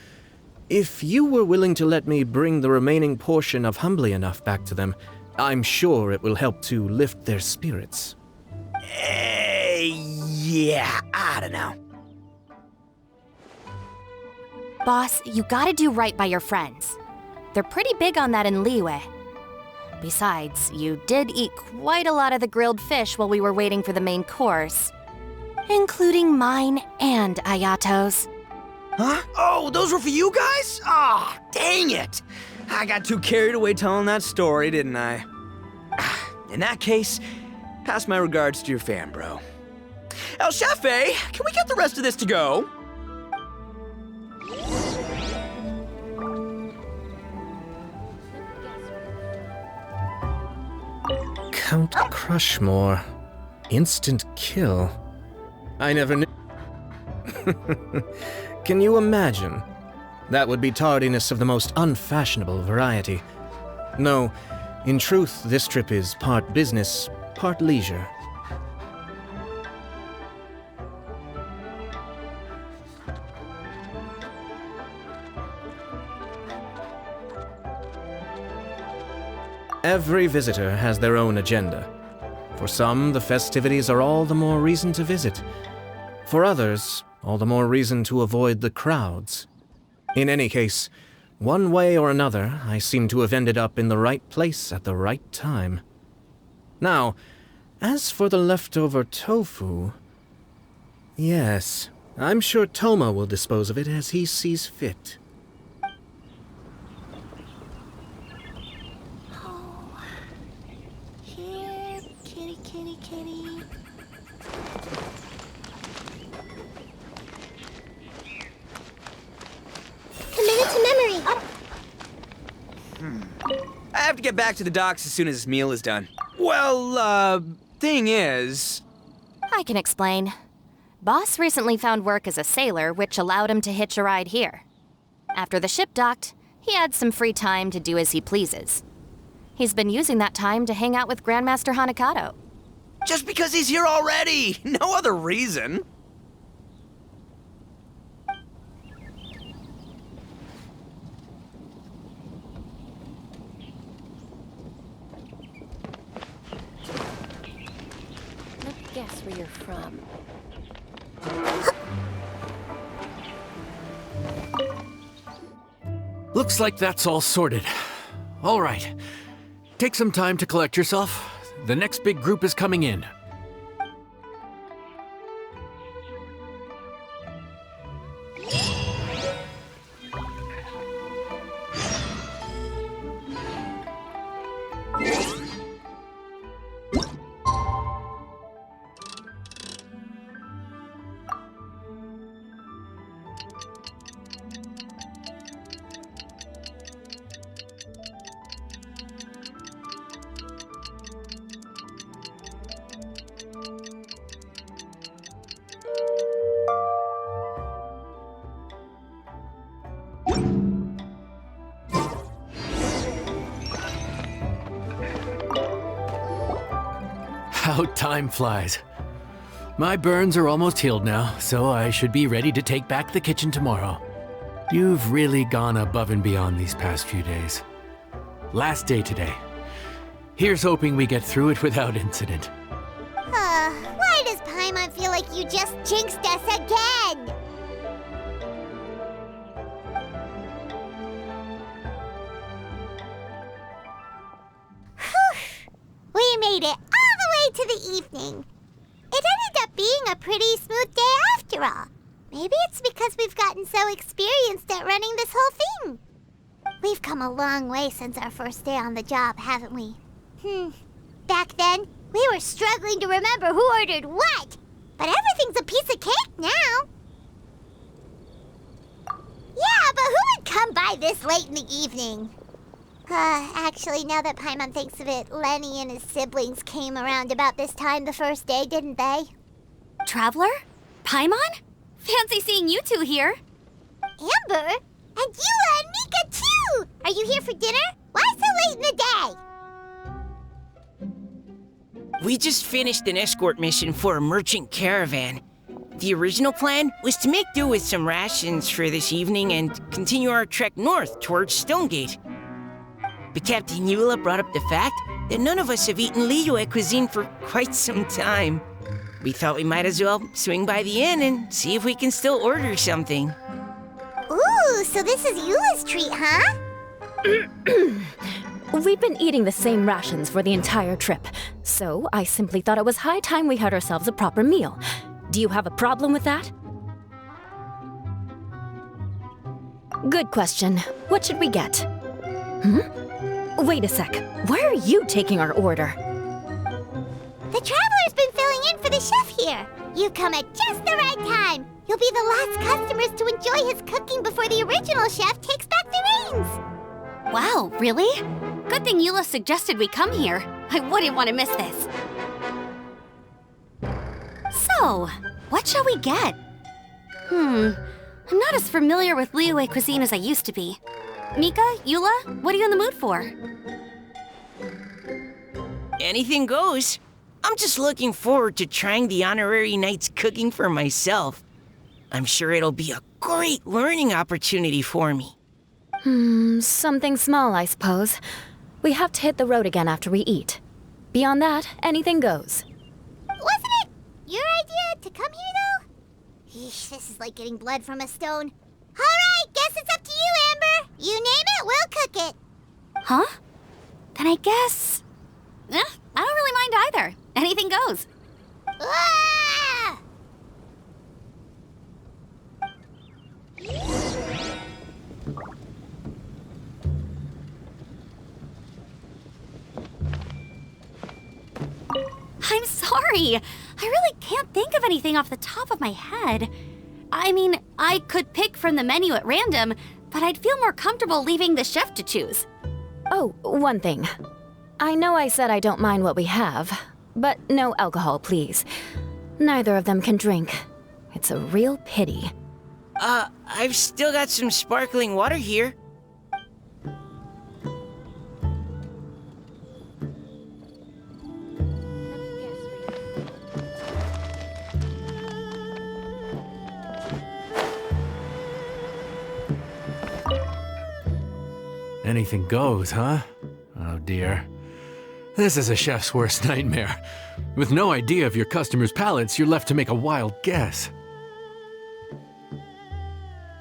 if you were willing to let me bring the remaining portion of Humbly Enough back to them, I'm sure it will help to lift their spirits. Yeah, I don't know. Boss, you gotta do right by your friends. They're pretty big on that in Liyue. Besides, you did eat quite a lot of the grilled fish while we were waiting for the main course. Including mine and Ayato's. Huh? Oh, those were for you guys? Ah, dang it! I got too carried away telling that story, didn't I? In that case, pass my regards to your fan, bro. El Chefe, can we get the rest of this to go? Count Crushmore. Instant kill. I never knew. Can you imagine? That would be tardiness of the most unfashionable variety. No, in truth, this trip is part business, part leisure. Every visitor has their own agenda. For some, the festivities are all the more reason to visit. For others, all the more reason to avoid the crowds. In any case, one way or another, I seem to have ended up in the right place at the right time. Now, as for the leftover tofu... Yes, I'm sure Toma will dispose of it as he sees fit. Here, kitty, kitty, kitty. Committed to memory. I have to get back to the docks as soon as this meal is done. Well, thing is... I can explain. Boss recently found work as a sailor, which allowed him to hitch a ride here. After the ship docked, he had some free time to do as he pleases. He's been using that time to hang out with Grandmaster Hanakato. Just because he's here already! No other reason! Let's guess where you're from. Looks like that's all sorted. All right. Take some time to collect yourself. The next big group is coming in. How time flies. My burns are almost healed now, so I should be ready to take back the kitchen tomorrow. You've really gone above and beyond these past few days. Last day today. Here's hoping we get through it without incident. Why does Paimon feel like you just jinxed us again? We made it all the way to the evening. It ended up being a pretty smooth day after all. Maybe it's because we've gotten so experienced at running this whole thing. We've come a long way since our first day on the job, haven't we? Back then, we were struggling to remember who ordered what. But everything's a piece of cake now. Yeah, but who would come by this late in the evening? Actually, now that Paimon thinks of it, Lenny and his siblings came around about this time the first day, didn't they? Traveler? Paimon? Fancy seeing you two here. Amber? And Eula and Mika, too! Are you here for dinner? Why so late in the day? We just finished an escort mission for a merchant caravan. The original plan was to make do with some rations for this evening and continue our trek north towards Stonegate. But Captain Eula brought up the fact that none of us have eaten Liyue cuisine for quite some time. We thought we might as well swing by the inn and see if we can still order something. Ooh, so this is Eula's treat, huh? We've been eating the same rations for the entire trip, so I simply thought it was high time we had ourselves a proper meal. Do you have a problem with that? Good question. What should we get? Wait a sec. Why are you taking our order? The Traveler's been filling in for the chef here. You come at just the right time. You'll be the last customers to enjoy his cooking before the original chef takes back the reins. Wow, really? Good thing Eula suggested we come here. I wouldn't want to miss this. So, what shall we get? I'm not as familiar with Liyue cuisine as I used to be. Mika, Eula, what are you in the mood for? Anything goes. I'm just looking forward to trying the honorary knight's cooking for myself. I'm sure it'll be a great learning opportunity for me. Something small, I suppose. We have to hit the road again after we eat. Beyond that, anything goes. Wasn't it your idea to come here, though? Eesh, this is like getting blood from a stone. All right, guess it's up to you, Amber. You name it, we'll cook it. Huh? Then I guess... I don't really mind either. Anything goes. Ah! I'm sorry. I really can't think of anything off the top of my head. I mean, I could pick from the menu at random, but I'd feel more comfortable leaving the chef to choose. Oh, one thing. I know I said I don't mind what we have, but no alcohol, please. Neither of them can drink. It's a real pity. I've still got some sparkling water here. Anything goes, huh? Oh dear. This is a chef's worst nightmare. With no idea of your customers' palates, you're left to make a wild guess.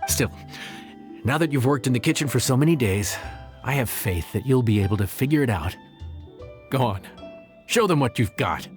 Still, now that you've worked in the kitchen for so many days, I have faith that you'll be able to figure it out. Go on, show them what you've got.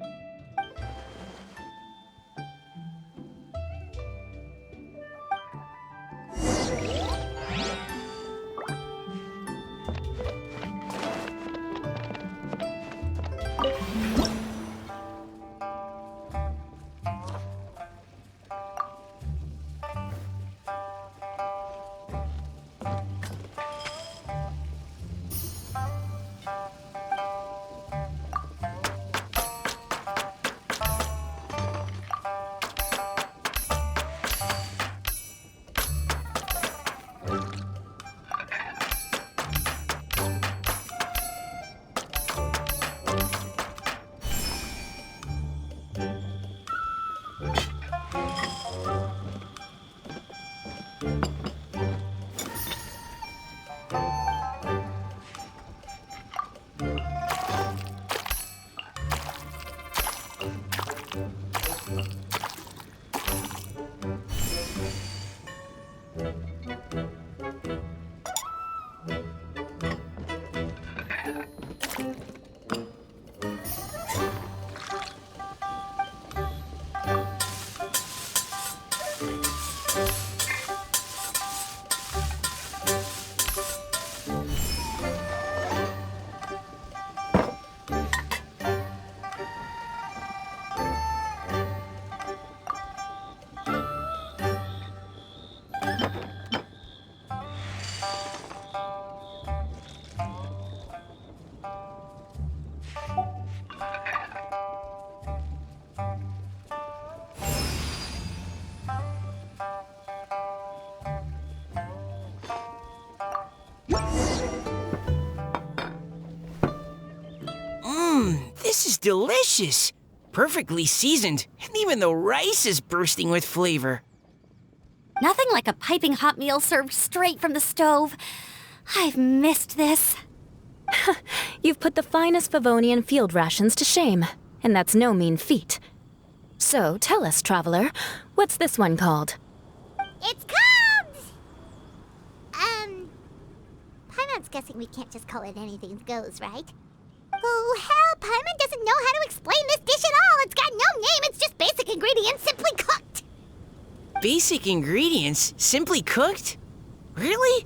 This is delicious. Perfectly seasoned, and even the rice is bursting with flavor. Nothing like a piping hot meal served straight from the stove. I've missed this. You've put the finest Favonian field rations to shame, and that's no mean feat. So tell us, traveler, what's this one called? It's called... Paimon's guessing we can't just call it anything goes, right? Oh, hell, Paimon doesn't know how to explain this dish at all. It's got no name, it's just basic ingredients simply cooked. Basic ingredients? Simply cooked? Really?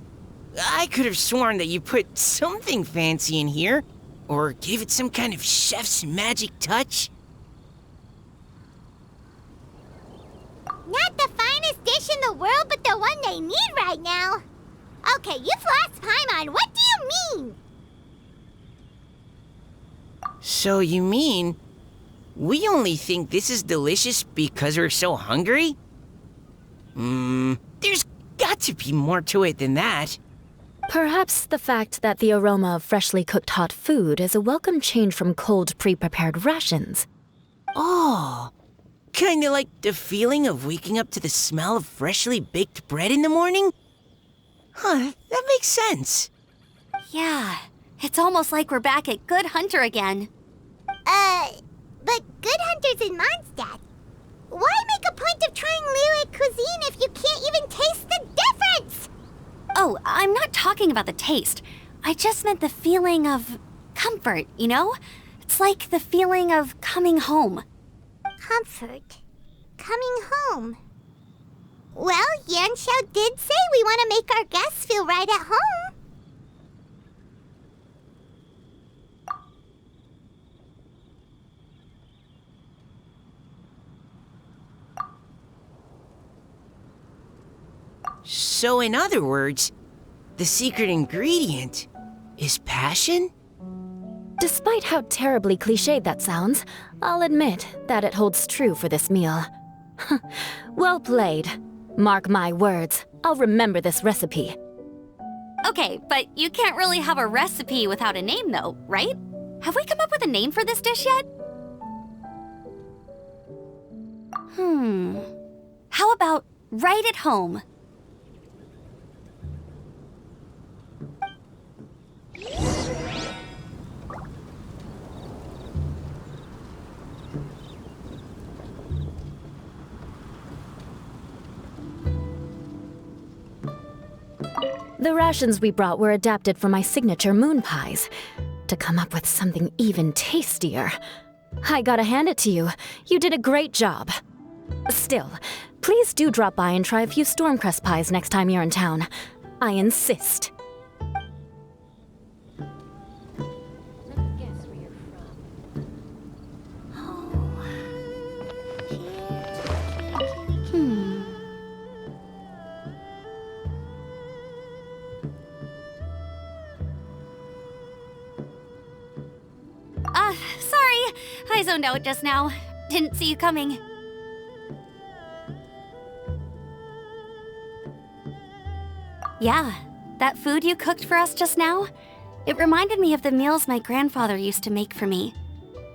I could have sworn that you put something fancy in here, or gave it some kind of chef's magic touch. Not the finest dish in the world, but the one they need right now. Okay, you've lost Paimon. What do you mean? So you mean we only think this is delicious because we're so hungry? There's got to be more to it than that. Perhaps the fact that the aroma of freshly cooked hot food is a welcome change from cold, pre-prepared rations. Oh, kinda like the feeling of waking up to the smell of freshly baked bread in the morning? Huh, that makes sense. Yeah, it's almost like we're back at Good Hunter again. But Good Hunter's in Mondstadt. Why make a point of trying Liyue cuisine if you can't even taste the difference? Oh, I'm not talking about the taste. I just meant the feeling of comfort, you know? It's like the feeling of coming home. Comfort. Coming home. Well, Yanxiao did say we want to make our guests feel right at home. So in other words, the secret ingredient is passion? Despite how terribly cliched that sounds, I'll admit that it holds true for this meal. Well played. Mark my words, I'll remember this recipe. Okay, but you can't really have a recipe without a name though, right? Have we come up with a name for this dish yet? How about right at home? The rations we brought were adapted from my signature moon pies, to come up with something even tastier. I gotta hand it to you. You did a great job. Still, please do drop by and try a few Stormcrest pies next time you're in town. I insist. Sorry. I zoned out just now. Didn't see you coming. Yeah, that food you cooked for us just now, it reminded me of the meals my grandfather used to make for me.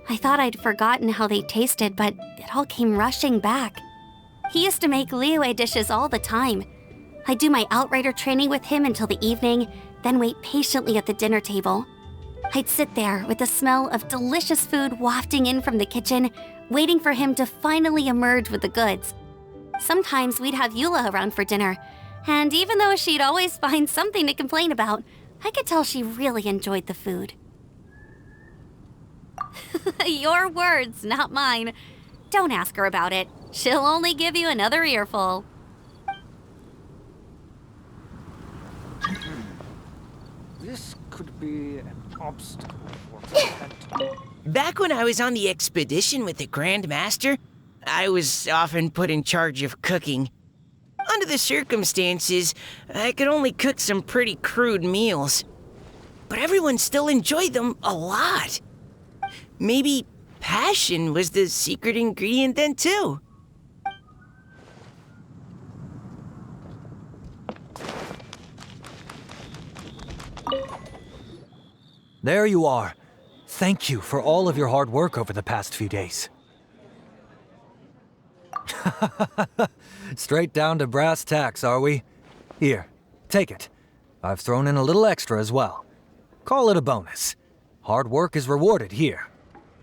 I thought I'd forgotten how they tasted, but it all came rushing back. He used to make Liyue dishes all the time. I'd do my outrider training with him until the evening, then wait patiently at the dinner table. I'd sit there with the smell of delicious food wafting in from the kitchen, waiting for him to finally emerge with the goods. Sometimes we'd have Eula around for dinner, and even though she'd always find something to complain about, I could tell she really enjoyed the food. Your words, not mine. Don't ask her about it. She'll only give you another earful. This could be an obstacle for Back when I was on the expedition with the Grand Master, I was often put in charge of cooking. Under the circumstances, I could only cook some pretty crude meals. But everyone still enjoyed them a lot. Maybe passion was the secret ingredient then, too. There you are. Thank you for all of your hard work over the past few days. Straight down to brass tacks, are we? Here, take it. I've thrown in a little extra as well. Call it a bonus. Hard work is rewarded here.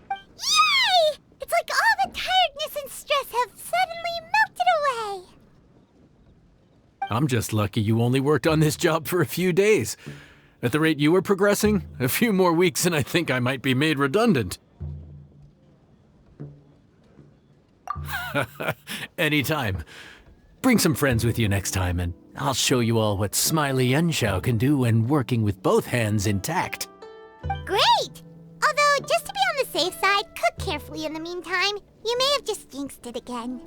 Yay! It's like all the tiredness and stress have suddenly melted away. I'm just lucky you only worked on this job for a few days. At the rate you were progressing, a few more weeks and I think I might be made redundant. Anytime. Bring some friends with you next time and I'll show you all what Smiley Yenshao can do when working with both hands intact. Great! Although, just to be on the safe side, cook carefully in the meantime. You may have just jinxed it again.